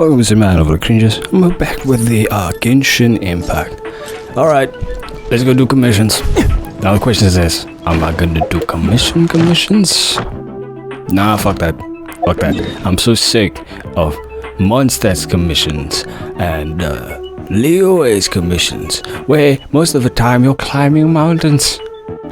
Welcome to Man Over the Cringes. I'm back with the Genshin Impact. Alright, let's go do commissions. Now the question is this, am I gonna do commissions? Nah, fuck that. I'm so sick of Mondstadt's commissions and Leo's commissions, where most of the time you're climbing mountains.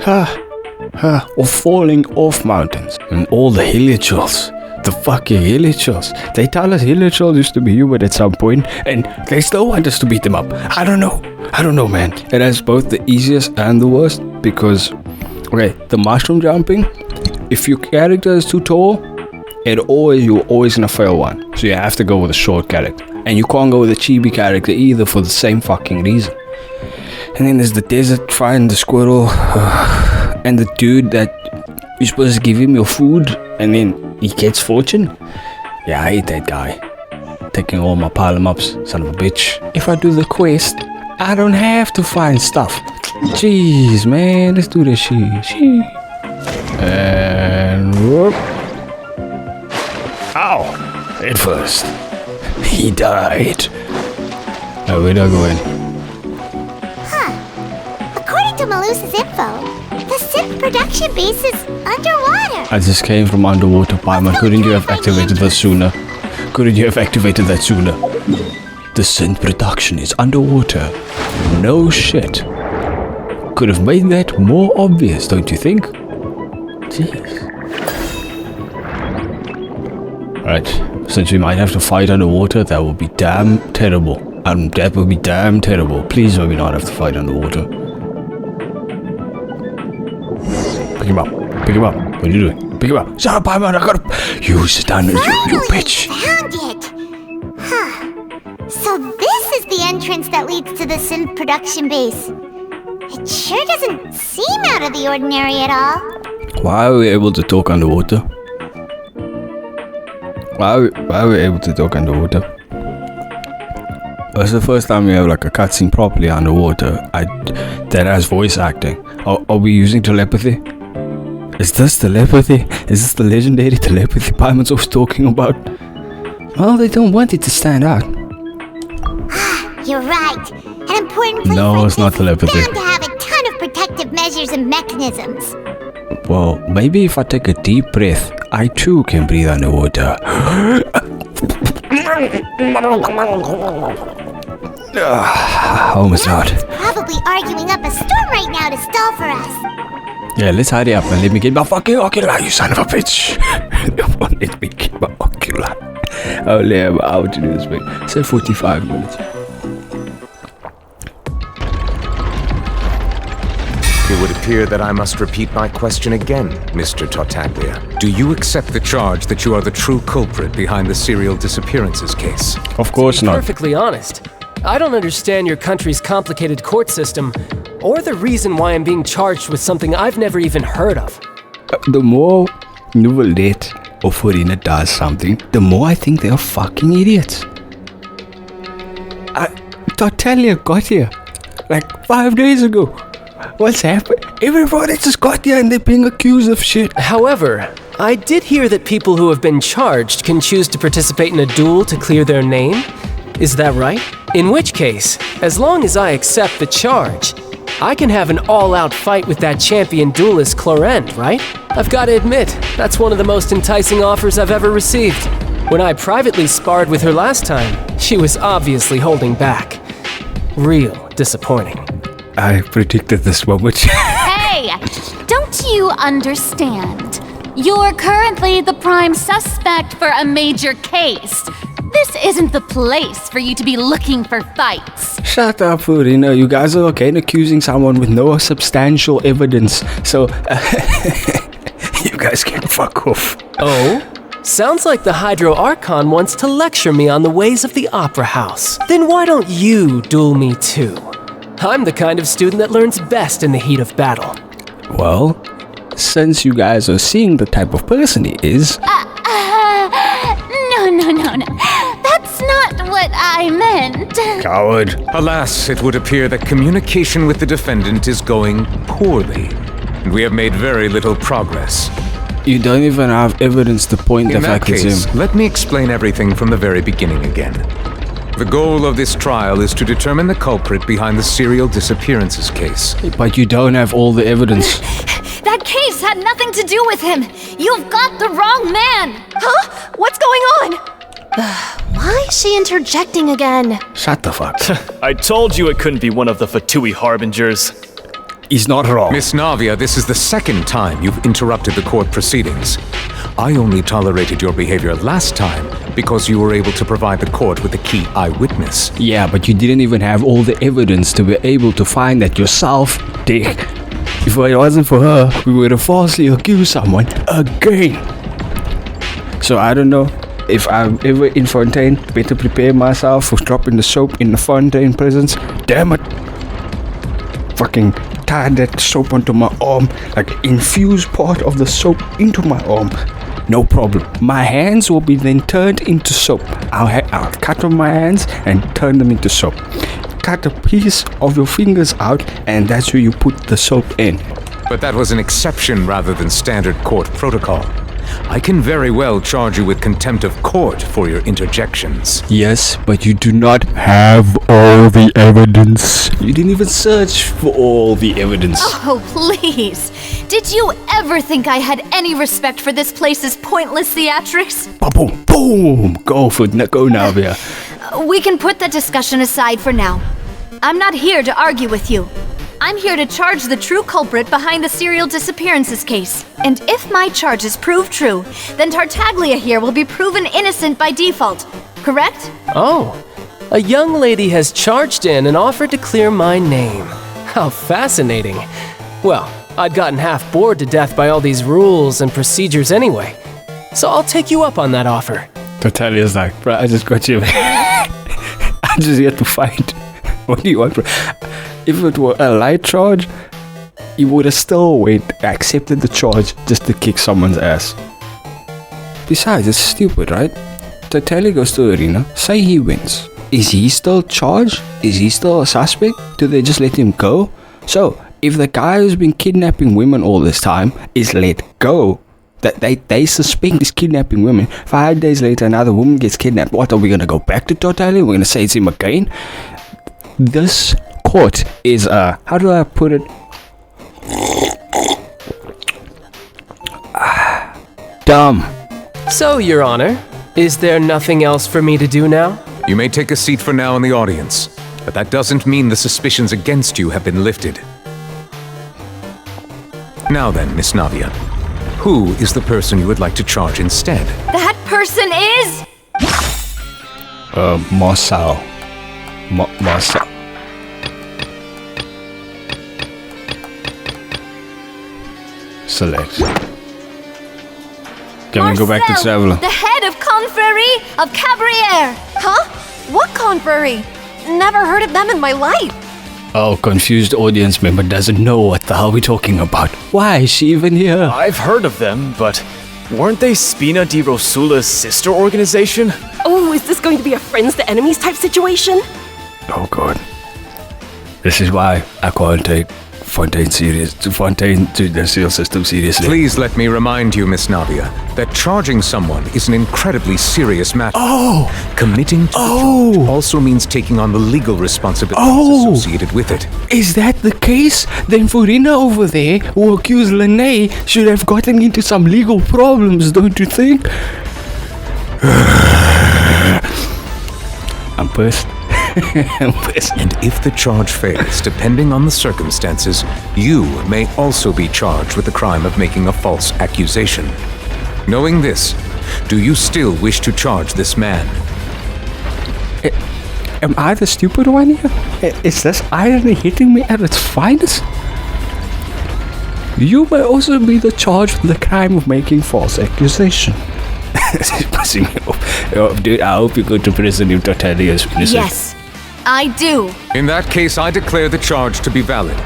Or falling off mountains. And all the hilichurls. The fucking hilichurls. They tell us hilichurls used to be human at some point, and they still want us to beat them up. I don't know, man. It has both the easiest and the worst, because, okay, the mushroom jumping, if your character is too tall, you're always gonna fail one. So you have to go with a short character. And you can't go with a chibi character either for the same fucking reason. And then there's the desert, find the squirrel, and the dude that you're supposed to give him your food, and then he gets fortune. Yeah, I hate that guy. Taking all my pile-em-ups, son of a bitch. If I do the quest, I don't have to find stuff. Jeez, man, let's do this shit. And whoop. Ow! Head first. He died. Oh, where'd I go in? According to Malus's info, the synth production base is underwater. I just came from underwater, Paimon. Couldn't you have activated that sooner? The synth production is underwater. No shit. Could have made that more obvious, don't you think? Jeez. Right, since we might have to fight underwater, that would be damn terrible. Please let me not have to fight underwater. Pick him up. What are you doing? Pick him up. Shut up, Paimon, I gotta... You sit down, you bitch. Found it. So this is the entrance that leads to the synth production base. It sure doesn't seem out of the ordinary at all. Why are we able to talk underwater? Why are we able to talk underwater? That's the first time we have like a cutscene properly underwater. That has voice acting. Are we using telepathy? Is this telepathy? Is this the legendary telepathy Paimon's always talking about? Well, they don't want it to stand out. You're right. An important place No, like it's not this telepathy. is bound to have a ton of protective measures and mechanisms. Well, maybe if I take a deep breath, I too can breathe underwater. Almost out. Probably arguing up a storm right now to stall for us. Yeah, let's hurry up and let me get my fucking ocular, you son of a bitch. Let me get my ocular. I only have an hour to do this, mate. Say 45 minutes. It would appear that I must repeat my question again, Mr. Tartaglia. Do you accept the charge that you are the true culprit behind the serial disappearances case? Of course not. Perfectly honest, I don't understand your country's complicated court system, or the reason why I'm being charged with something I've never even heard of. The more Novelette or Farina does something, the more I think they're fucking idiots. Tartaglia got here like 5 days ago. What's happened? Everybody just got here and they're being accused of shit. However, I did hear that people who have been charged can choose to participate in a duel to clear their name. Is that right? In which case, as long as I accept the charge, I can have an all-out fight with that champion duelist Clorend, right? I've got to admit, that's one of the most enticing offers I've ever received. When I privately sparred with her last time, she was obviously holding back. Real disappointing. I predicted this moment. Hey, don't you understand? You're currently the prime suspect for a major case. This isn't the place for you to be looking for fights. Shut up, Farina. You guys are okay in accusing someone with no substantial evidence. So, you guys can fuck off. Oh? Sounds like the Hydro Archon wants to lecture me on the ways of the Opera House. Then why don't you duel me too? I'm the kind of student that learns best in the heat of battle. Well, since you guys are seeing the type of person he is... No. That's not what I meant. Coward. Alas, it would appear that communication with the defendant is going poorly, and we have made very little progress. You don't even have evidence to point the In that fact it's case, him. let me explain everything from the very beginning again. The goal of this trial is to determine the culprit behind the serial disappearances case. But you don't have all the evidence. That case had nothing to do with him. You've got the wrong man. Huh? What's going on? Why is she interjecting again? Shut the fuck. I told you it couldn't be one of the Fatui harbingers. He's not wrong. Miss Navia, this is the second time you've interrupted the court proceedings. I only tolerated your behavior last time because you were able to provide the court with a key eyewitness. Yeah, but you didn't even have all the evidence to be able to find that yourself, dick. If it wasn't for her, we would have falsely accused someone again. So I don't know if I'm ever in Fontaine. Better prepare myself for dropping the soap in the Fontaine prisons. Damn it. Fucking tie that soap onto my arm, like infuse part of the soap into my arm. No problem. My hands will be then turned into soap. I'll cut off my hands and turn them into soap. Cut a piece of your fingers out, and that's where you put the soap in. But that was an exception rather than standard court protocol. I can very well charge you with contempt of court for your interjections. Yes, but you do not have all the evidence. You didn't even search for all the evidence. Oh, please. Did you ever think I had any respect for this place's pointless theatrics? Boom, boom. Go now, Via. We can put that discussion aside for now. I'm not here to argue with you. I'm here to charge the true culprit behind the serial disappearances case. And if my charges prove true, then Tartaglia here will be proven innocent by default. Correct? Oh, a young lady has charged in and offered to clear my name. How fascinating. Well, I'd gotten half bored to death by all these rules and procedures anyway. So I'll take you up on that offer. Totalia's like, bro, I just got you. I'm just here to fight. What do you want, bro? If it were a light charge, he would have still accepted the charge just to kick someone's ass. Besides, it's stupid, right? Totalia goes to the arena, say he wins. Is he still charged? Is he still a suspect? Do they just let him go? So, if the guy who's been kidnapping women all this time is let go, that they suspect he's kidnapping women, 5 days later another woman gets kidnapped, what, are we gonna go back to Totalia? We're gonna say it's him again? This court is how do I put it? Dumb. So, Your Honor, is there nothing else for me to do now? You may take a seat for now in the audience, but that doesn't mean the suspicions against you have been lifted. Now then, Miss Navia, who is the person you would like to charge instead? That person is... Marcel. Marcel. Select. Can we go back to Marcel, Traveler? the head of Confrérie of Cabriere. Huh? What confrérie? Never heard of them in my life. Oh, confused audience member doesn't know what the hell we're talking about. Why is she even here? I've heard of them, but weren't they Spina di Rosula's sister organization? Oh, is this going to be a friends to enemies type situation? Oh god. This is why I can't take Fontaine to the seal system seriously. Please let me remind you, Miss Navia, that charging someone is an incredibly serious matter. Oh! Committing to the charge also means taking on the legal responsibilities associated with it. Is that the case? Then Furina over there, who accused Lene, should have gotten into some legal problems, don't you think? I'm pissed. I'm pissed. And if the charge fails, depending on the circumstances, you may also be charged with the crime of making a false accusation. Knowing this, do you still wish to charge this man? Am I the stupid one here? Is this irony hitting me at its finest? You may also be the charge with the crime of making false accusation. This is pissing me off. Oh, dude, I hope you go to prison if Totalia is innocent. Yes, I do. In that case, I declare the charge to be valid.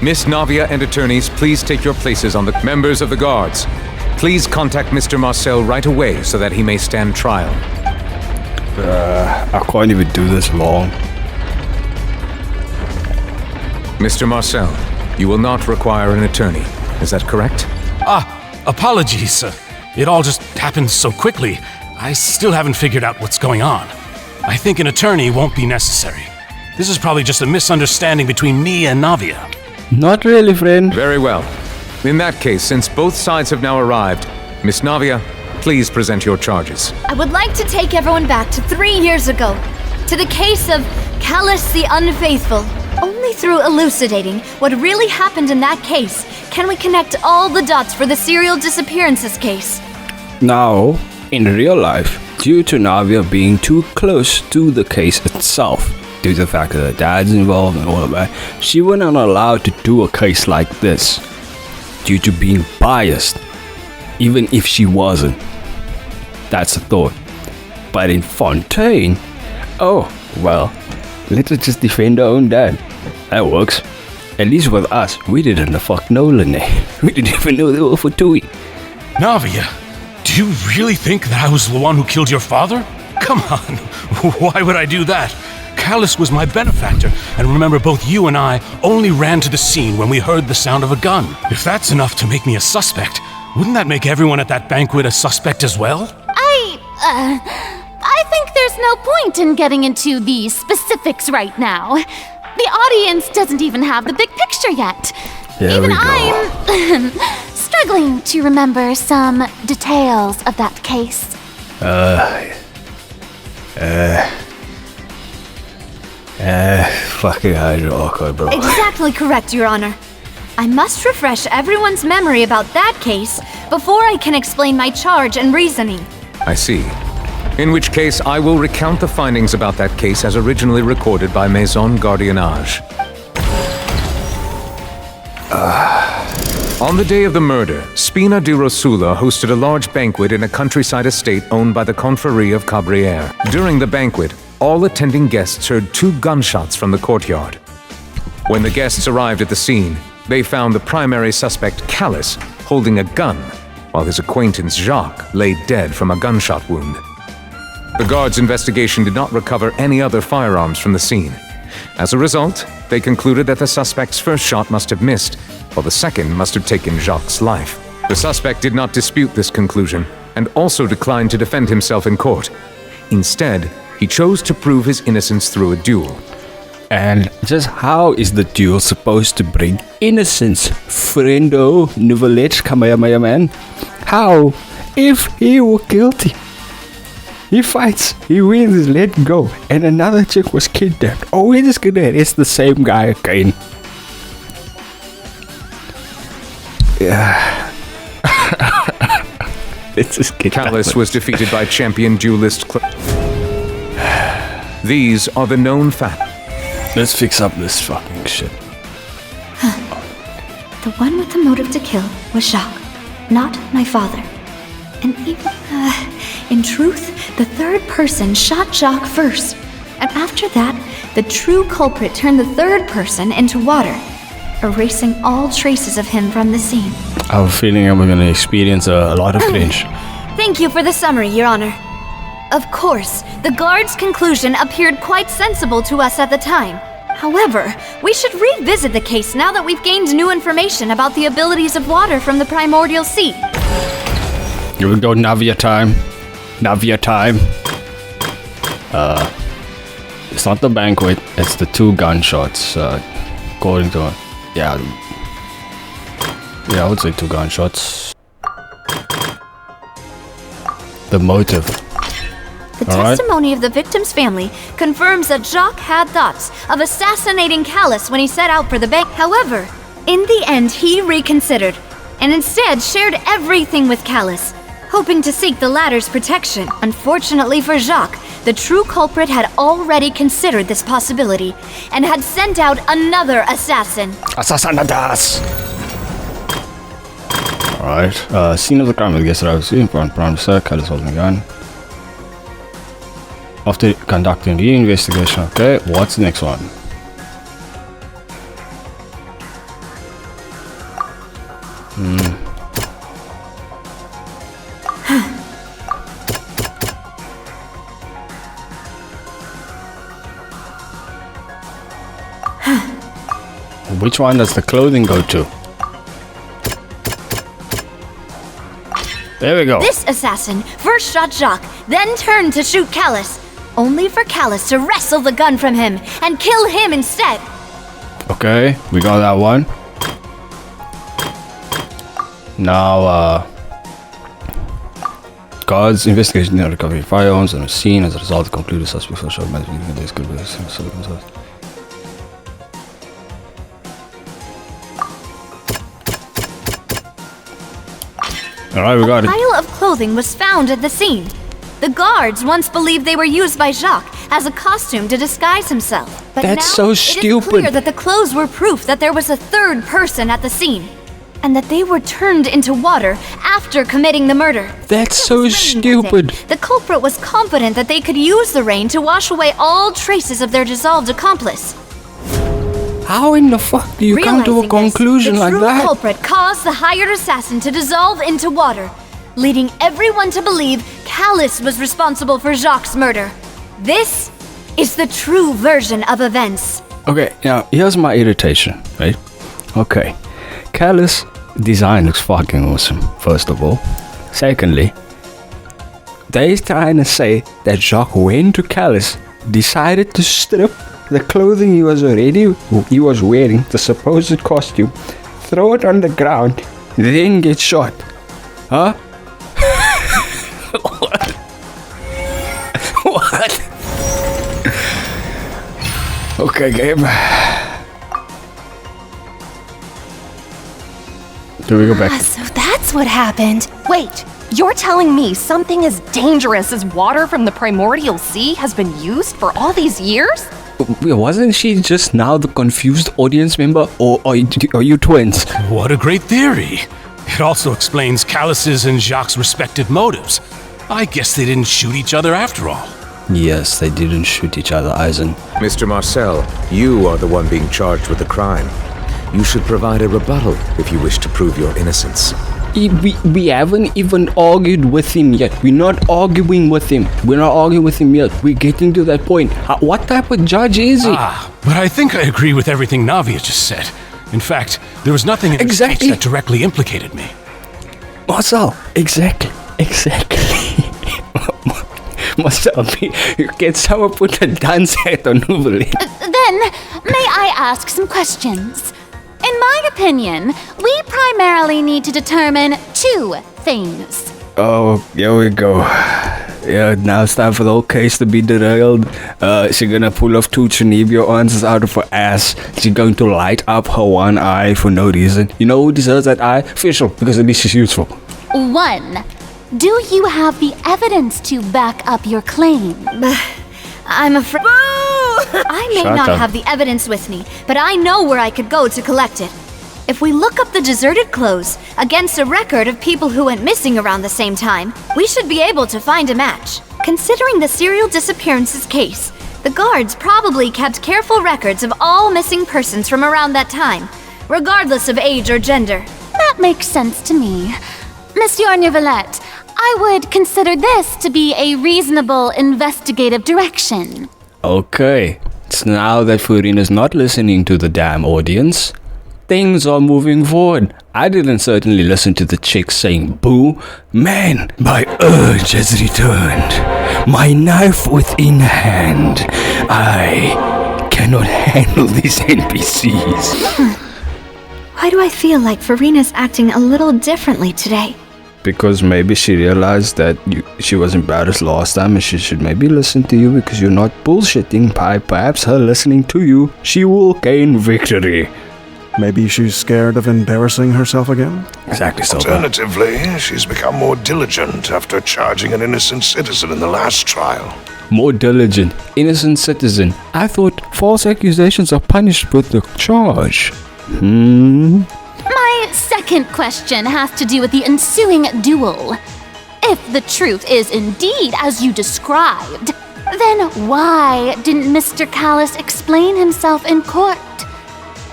Miss Navia and attorneys, please take your places on the members of the guards. Please contact Mr. Marcel right away so that he may stand trial. I can't even do this long. Mr. Marcel, you will not require an attorney. Is that correct? Apologies. It all just happened so quickly. I still haven't figured out what's going on. I think an attorney won't be necessary. This is probably just a misunderstanding between me and Navia. Not really, friend. Very well. In that case, since both sides have now arrived, Miss Navia, please present your charges. I would like to take everyone back to 3 years ago, to the case of Callus the Unfaithful. Only through elucidating what really happened in that case can we connect all the dots for the serial disappearances case. Now, in real life, due to Navia being too close to the case itself, due to the fact that her dad's involved and all of that, she wasn't allowed to do a case like this, due to being biased, even if she wasn't. That's a thought. But in Fontaine, oh, well, let her just defend her own dad. That works. At least with us, we didn't fuck Nolan. We didn't even know they were for Tui. Navia, do you really think that I was the one who killed your father? Come on, why would I do that? Callus was my benefactor, and remember both you and I only ran to the scene when we heard the sound of a gun. If that's enough to make me a suspect, wouldn't that make everyone at that banquet a suspect as well? I think there's no point in getting into the specifics right now. The audience doesn't even have the big picture yet. Even I'm struggling to remember some details of that case. Fucking awkward, bro. Exactly correct, Your Honor. I must refresh everyone's memory about that case before I can explain my charge and reasoning. I see. In which case, I will recount the findings about that case as originally recorded by Maison Gardiennage. On the day of the murder, Spina di Rosula hosted a large banquet in a countryside estate owned by the Confrérie of Cabrières. During the banquet, all attending guests heard 2 gunshots from the courtyard. When the guests arrived at the scene, they found the primary suspect, Callus, holding a gun, while his acquaintance, Jacques, lay dead from a gunshot wound. The guards' investigation did not recover any other firearms from the scene. As a result, they concluded that the suspect's first shot must have missed, while the second must have taken Jacques' life. The suspect did not dispute this conclusion, and also declined to defend himself in court. Instead, he chose to prove his innocence through a duel. And just how is the duel supposed to bring innocence, friendo, Nuvelech, Kamehameha man? How? If he were guilty. He fights, he wins, is let go, and another chick was kidnapped. Oh, we're just gonna arrest the same guy again. Yeah. Let's just get Callus was defeated by champion duelist These are the known facts. Let's fix up this fucking shit. The one with the motive to kill was Jacques, not my father. And even, in truth, the third person shot Jacques first. And after that, the true culprit turned the third person into water, erasing all traces of him from the scene. I have a feeling I'm gonna experience a lot of cringe. Thank you for the summary, Your Honor. Of course, the guard's conclusion appeared quite sensible to us at the time. However, we should revisit the case now that we've gained new information about the abilities of water from the primordial sea. Here we go, Navia time. Navia time. It's not the banquet, it's the 2 gunshots, according to... Yeah, I would say 2 gunshots. The motive. The testimony of the victim's family confirms that Jacques had thoughts of assassinating Callus when he set out for the bank. However, in the end, he reconsidered and instead shared everything with Callus, hoping to seek the latter's protection. Unfortunately for Jacques, the true culprit had already considered this possibility and had sent out another assassin. Assassinadas! Alright, scene of the crime with guest arrives in front, prime sir, Callus holding a gun. After conducting the investigation, okay, what's the next one? Which one does the clothing go to? There we go. This assassin first shot Jacques, then turned to shoot Callus, only for Callus to wrestle the gun from him and kill him instead. Okay, we got that one. Now, guards investigation and recovery firearms on the scene as a result of concluded suspects for short match. Alright, we got it. A pile of clothing was found at the scene. The guards once believed they were used by Jacques as a costume to disguise himself. But That's now so it is stupid. clear that the clothes were proof that there was a third person at the scene, and that they were turned into water after committing the murder. That's It so was raining that day. stupid. The culprit was confident that they could use the rain to wash away all traces of their dissolved accomplice. How in the fuck do you come to a Realizing conclusion this, like the true that? culprit caused the hired assassin to dissolve into water, leading everyone to believe Callus was responsible for Jacques' murder. This is the true version of events. Okay, now here's my irritation, right? Okay, Callus' design looks fucking awesome, first of all. Secondly, they're trying to say that Jacques went to Callus, decided to strip the clothing he was wearing, the supposed costume, throw it on the ground, then get shot. Huh? What? What? Okay, game. Do we go back? So that's what happened. Wait, you're telling me something as dangerous as water from the primordial sea has been used for all these years? Wasn't she just now the confused audience member, or are you twins? What a great theory. It also explains Callus's and Jacques' respective motives. I guess they didn't shoot each other after all. Yes, they didn't shoot each other, Eisen. Mr. Marcel, you are the one being charged with the crime. You should provide a rebuttal if you wish to prove your innocence. We haven't even argued with him yet. We're not arguing with him. Yet. We're getting to that point. What type of judge is he? But I think I agree with everything Navia just said. In fact, there was nothing in her speech that directly implicated me. Marcel, exactly. Marcel, can someone put a dance hat on Uberlin? Then, may I ask some questions? In my opinion, we primarily need to determine two things. Oh, here we go. Yeah, now it's time for the whole case to be derailed. She's gonna pull off two Chinibio answers out of her ass. She's going to light up her one eye for no reason. You know who deserves that eye? Fischl, because at least she's useful. 1. Do you have the evidence to back up your claim? I'm afraid. I may Shut not up. have the evidence with me, but I know where I could go to collect it. If we look up the deserted clothes against a record of people who went missing around the same time, we should be able to find a match. Considering the serial disappearances case, the guards probably kept careful records of all missing persons from around that time, regardless of age or gender. That makes sense to me. Monsieur Neuvillette, I would consider this to be a reasonable investigative direction. Okay, it's now that Furina's not listening to the damn audience. Things are moving forward. I didn't certainly listen to the chick saying boo. Man, my urge has returned. My knife within hand. I cannot handle these NPCs. Why do I feel like Farina's acting a little differently today? Because maybe she realized that she was embarrassed last time and she should maybe listen to you because you're not bullshitting. By perhaps her listening to you, she will gain victory. Maybe she's scared of embarrassing herself again? Exactly so. Alternatively, she's become more diligent after charging an innocent citizen in the last trial. More diligent, innocent citizen. I thought false accusations are punished with the charge. My second question has to do with the ensuing duel. If the truth is indeed as you described, then why didn't Mr. Callus explain himself in court?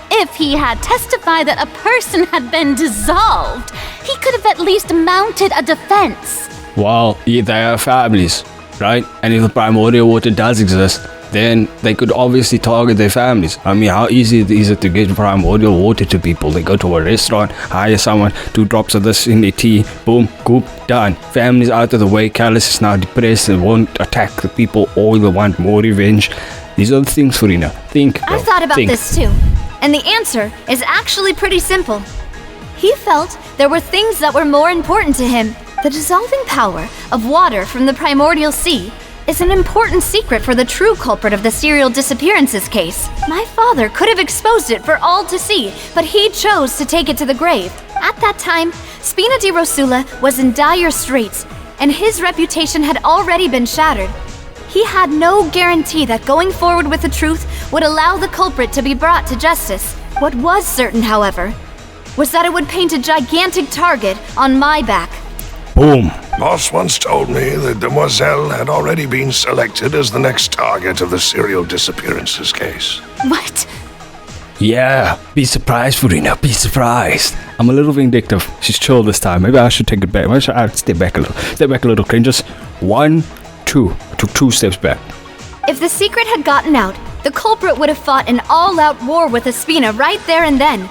If he had testified that a person had been dissolved, he could have at least mounted a defense. Well, they are families. right? And if the primordial water does exist, then they could obviously target their families. I mean, how easy is it to get primordial water to people? They go to a restaurant, hire someone, 2 drops of this in their tea, boom, goop, done. Family's out of the way, Callus is now depressed and won't attack the people, or they want more revenge. These are the things, Furina. Think. I've thought about this too, and the answer is actually pretty simple. He felt there were things that were more important to him. The dissolving power of water from the primordial sea is an important secret for the true culprit of the serial disappearances case. My father could have exposed it for all to see, but he chose to take it to the grave. At that time, Spina di Rosula was in dire straits, and his reputation had already been shattered. He had no guarantee that going forward with the truth would allow the culprit to be brought to justice. What was certain, however, was that it would paint a gigantic target on my back. Boom. Boss once told me that Demoiselle had already been selected as the next target of the serial disappearances case. What? Yeah, be surprised, Furina, be surprised. I'm a little vindictive. She's chill this time. Maybe I should take it back. Maybe I should step back a little. Step back a little, cringes. 1, 2. I took 2 steps back. If the secret had gotten out, the culprit would have fought an all-out war with Espina right there and then.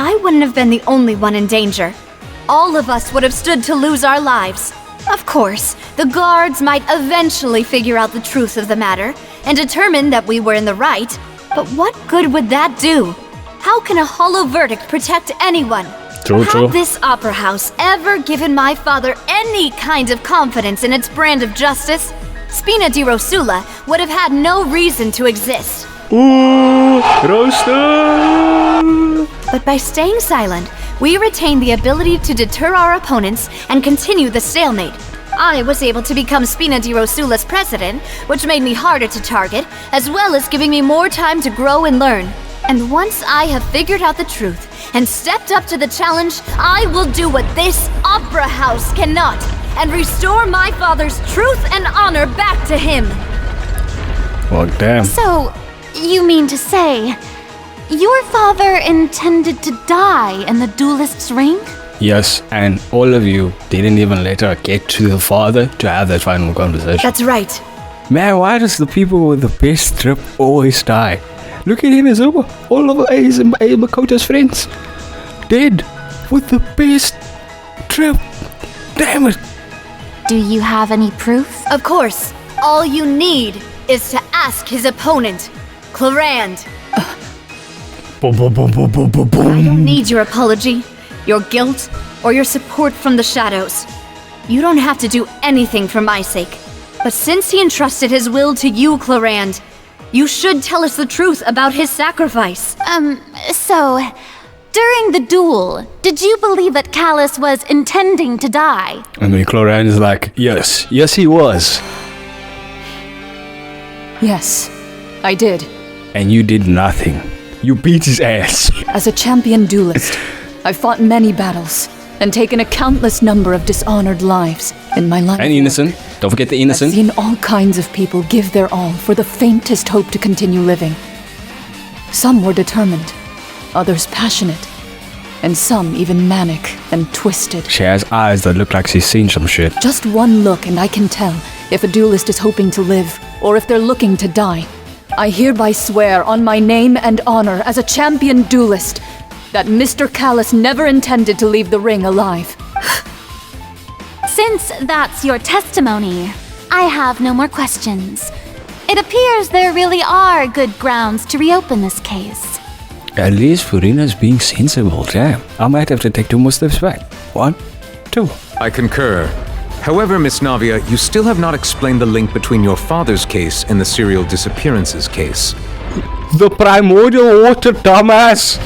I wouldn't have been the only one in danger. All of us would have stood to lose our lives. Of course, the guards might eventually figure out the truth of the matter and determine that we were in the right, but what good would that do? How can a hollow verdict protect anyone? True. Had this opera house ever given my father any kind of confidence in its brand of justice, Spina di Rosula would have had no reason to exist. Ooh, roaster! But by staying silent, we retained the ability to deter our opponents and continue the stalemate. I was able to become Spina di Rosula's president, which made me harder to target, as well as giving me more time to grow and learn. And once I have figured out the truth and stepped up to the challenge, I will do what this opera house cannot, and restore my father's truth and honor back to him. Well, damn. So, you mean to say, your father intended to die in the duelist's ring? Yes, and all of you didn't even let her get to the father to have that final conversation. That's right. Man, why does the people with the best trip always die? Look at Inazuma. All of Makoto's friends dead with the best trip. Damn it. Do you have any proof? Of course. All you need is to ask his opponent, Clarand. Boom, boom, boom, boom, boom, boom, boom. I don't need your apology, your guilt, or your support from the shadows. You don't have to do anything for my sake. But since he entrusted his will to you, Clarand, you should tell us the truth about his sacrifice. So, during the duel, did you believe that Callus was intending to die? And then Clarand is like, yes, he was. Yes, I did. And you did nothing. You beat his ass. As a champion duelist, I've fought many battles and taken a countless number of dishonored lives in my life. And innocent. Don't forget the innocent. I've seen all kinds of people give their all for the faintest hope to continue living. Some were determined, others passionate, and some even manic and twisted. She has eyes that look like she's seen some shit. Just one look and I can tell if a duelist is hoping to live or if they're looking to die. I hereby swear on my name and honor as a champion duelist that Mr. Callus never intended to leave the ring alive. Since that's your testimony, I have no more questions. It appears there really are good grounds to reopen this case. At least Furina's being sensible, damn. I might have to take 2 more steps back. 1, 2. I concur. However, Miss Navia, you still have not explained the link between your father's case and the serial disappearances case. The primordial water, dumbass!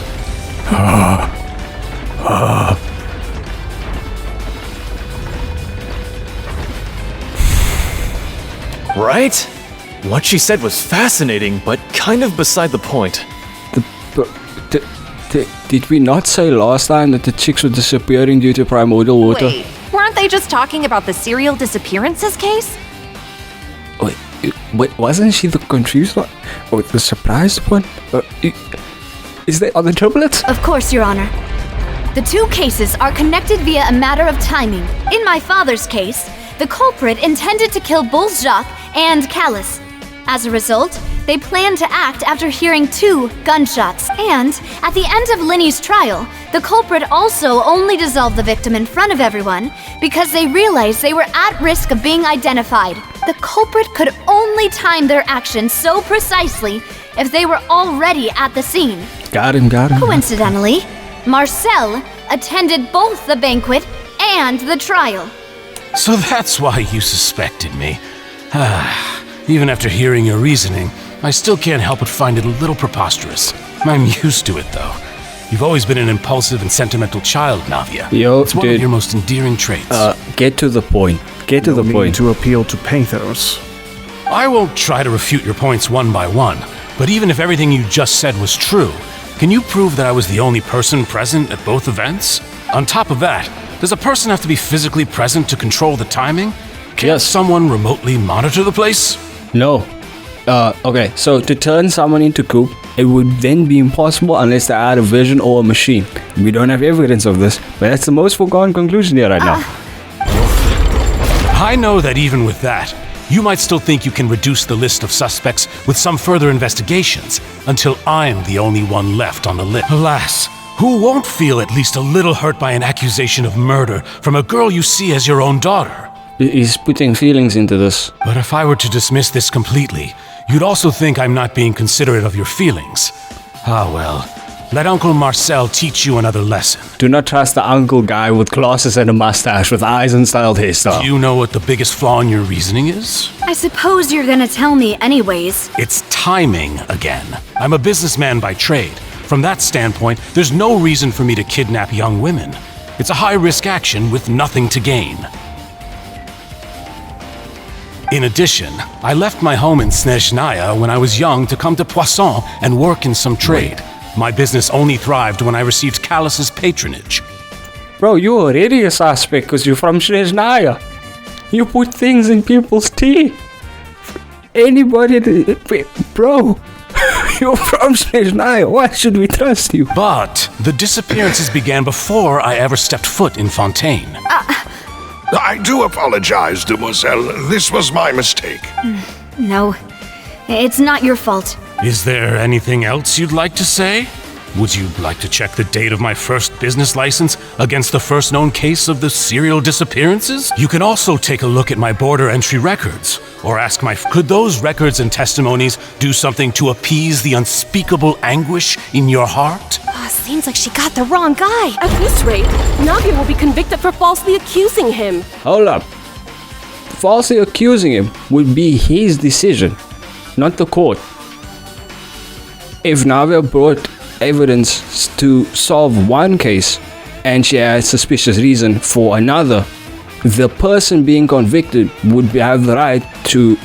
Right? What she said was fascinating, but kind of beside the point. Did we not say last time that the chicks were disappearing due to primordial water? Wait, weren't they just talking about the serial disappearances case? Wait, wasn't she the confused one? Or the surprised one? Are they triplets? Of course, Your Honor. The 2 cases are connected via a matter of timing. In my father's case, the culprit intended to kill both Jacques and Callus. As a result, they planned to act after hearing 2 gunshots. And at the end of Linny's trial, the culprit also only dissolved the victim in front of everyone because they realized they were at risk of being identified. The culprit could only time their actions so precisely if they were already at the scene. Got him. Coincidentally, Marcel attended both the banquet and the trial. So that's why you suspected me. Even after hearing your reasoning, I still can't help but find it a little preposterous. I'm used to it, though. You've always been an impulsive and sentimental child, Navia. Yo, it's one of your most endearing traits. Get to the point. Get to the point. To appeal to pathos. I won't try to refute your points one by one, but even if everything you just said was true, can you prove that I was the only person present at both events? On top of that, does a person have to be physically present to control the timing? Can't someone remotely monitor the place? No. Okay, so to turn someone into Coop, it would then be impossible unless they had a vision or a machine. We don't have evidence of this, but that's the most foregone conclusion here right now. I know that even with that, you might still think you can reduce the list of suspects with some further investigations, until I'm the only one left on the list. Alas, who won't feel at least a little hurt by an accusation of murder from a girl you see as your own daughter? He's putting feelings into this. But if I were to dismiss this completely, you'd also think I'm not being considerate of your feelings. Ah well, let Uncle Marcel teach you another lesson. Do not trust the uncle guy with glasses and a mustache with eyes and styled hairstyle. Do you know what the biggest flaw in your reasoning is? I suppose you're gonna tell me anyways. It's timing again. I'm a businessman by trade. From that standpoint, there's no reason for me to kidnap young women. It's a high-risk action with nothing to gain. In addition, I left my home in Snezhnaya when I was young to come to Poisson and work in some trade. My business only thrived when I received Callus's patronage. Bro, you're already a suspect because you're from Snezhnaya. You put things in people's tea. Anybody... Bro, you're from Snezhnaya. Why should we trust you? But the disappearances began before I ever stepped foot in Fontaine. I do apologize, demoiselle. This was my mistake. No, it's not your fault. Is there anything else you'd like to say? Would you like to check the date of my first business license against the first known case of the serial disappearances? You can also take a look at my border entry records, or ask could those records and testimonies do something to appease the unspeakable anguish in your heart? Seems like she got the wrong guy. At this rate, Navia will be convicted for falsely accusing him. Hold up. Falsely accusing him would be his decision, not the court. If Navia brought evidence to solve one case and she had suspicious reason for another, the person being convicted would have the right to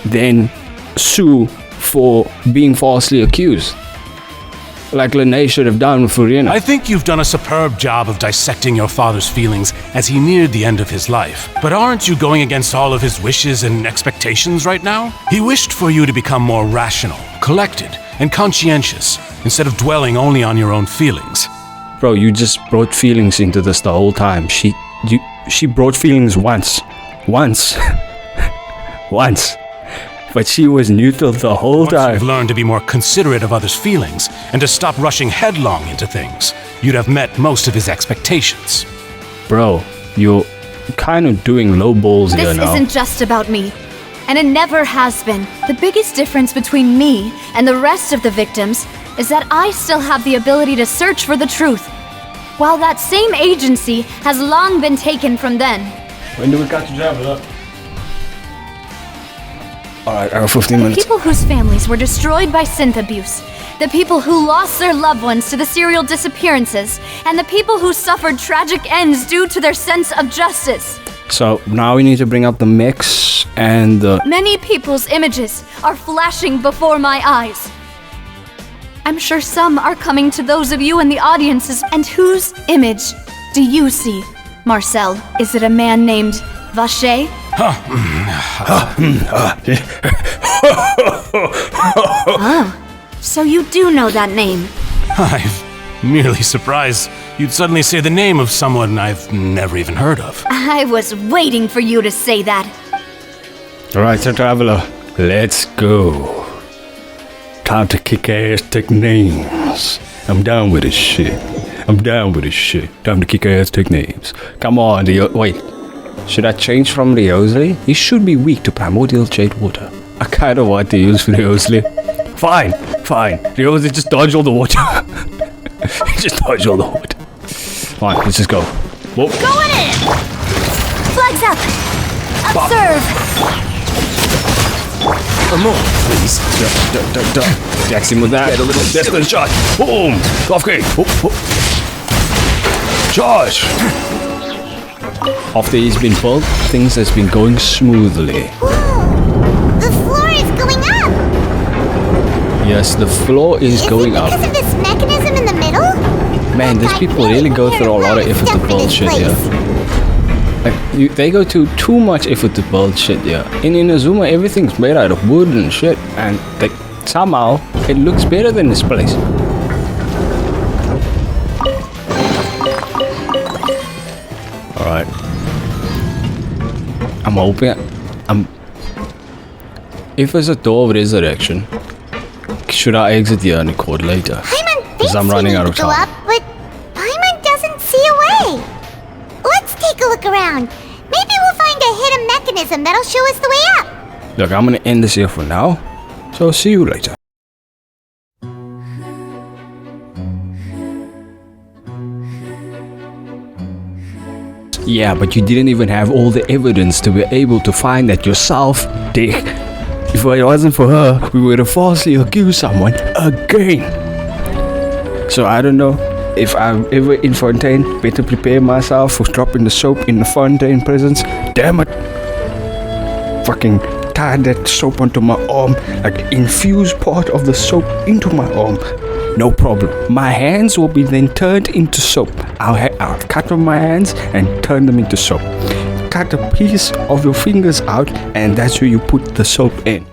then sue for being falsely accused, like Lene should have done with Furina. I think you've done a superb job of dissecting your father's feelings as he neared the end of his life. But aren't you going against all of his wishes and expectations right now? He wished for you to become more rational, collected, and conscientious, instead of dwelling only on your own feelings. Bro, you just brought feelings into this the whole time. She brought feelings once. Once. But she was neutral the whole time. Once you've learned to be more considerate of others' feelings and to stop rushing headlong into things, you'd have met most of his expectations. Bro, you're kind of doing low balls here now. This isn't just about me, and it never has been. The biggest difference between me and the rest of the victims is that I still have the ability to search for the truth, while that same agency has long been taken from them. When do we got to drive it up? Alright, I have 15 minutes. The people whose families were destroyed by synth abuse, the people who lost their loved ones to the serial disappearances, and the people who suffered tragic ends due to their sense of justice. So now we need to bring up the mix and the... Many people's images are flashing before my eyes. I'm sure some are coming to those of you in the audiences. And whose image do you see, Marcel? Is it a man named Vacher? Oh, so you do know that name. I'm merely surprised you'd suddenly say the name of someone I've never even heard of. I was waiting for you to say that. Alright, so Traveler, let's go. Time to kick ass, take names. I'm down with this shit. Time to kick ass, take names. Come on, wait. Should I change from Riosley? He should be weak to primordial jade water. I kinda want to use Riosley. Fine. Riosley, just dodge all the water. Just dodge all the water. Fine, let's just go. Whoa. Going in! Flags up! Observe! More, please. Jax him with that. Get a little distance shot. Boom! Off gate. Charge! After he's been pulled, things has been going smoothly. Whoa! The floor is going up! Yes, the floor is going up. Because of this mechanism in the middle? Man, these people really go through a lot of effort to build shit here. Like, they go to too much effort to build shit here. In Inazuma, everything's made out of wood and shit, and somehow it looks better than this place. Alright. I'm hoping if there's a door of resurrection, should I exit here and record later? Because I'm running out of time. Up, but Paimon doesn't see a way. Let's take a look around. Maybe we'll find a hidden mechanism that'll show us the way up. Look, I'm gonna end this here for now. So see you later. Yeah, but you didn't even have all the evidence to be able to find that yourself, dick. If it wasn't for her, we would have falsely accused someone again. So I don't know if I'm ever in Fontaine. Better prepare myself for dropping the soap in the Fontaine presence. Damn it. Fucking tie that soap onto my arm, like infuse part of the soap into my arm. No problem. My hands will be then turned into soap. I'll cut off my hands and turn them into soap. Cut a piece of your fingers out, and that's where you put the soap in.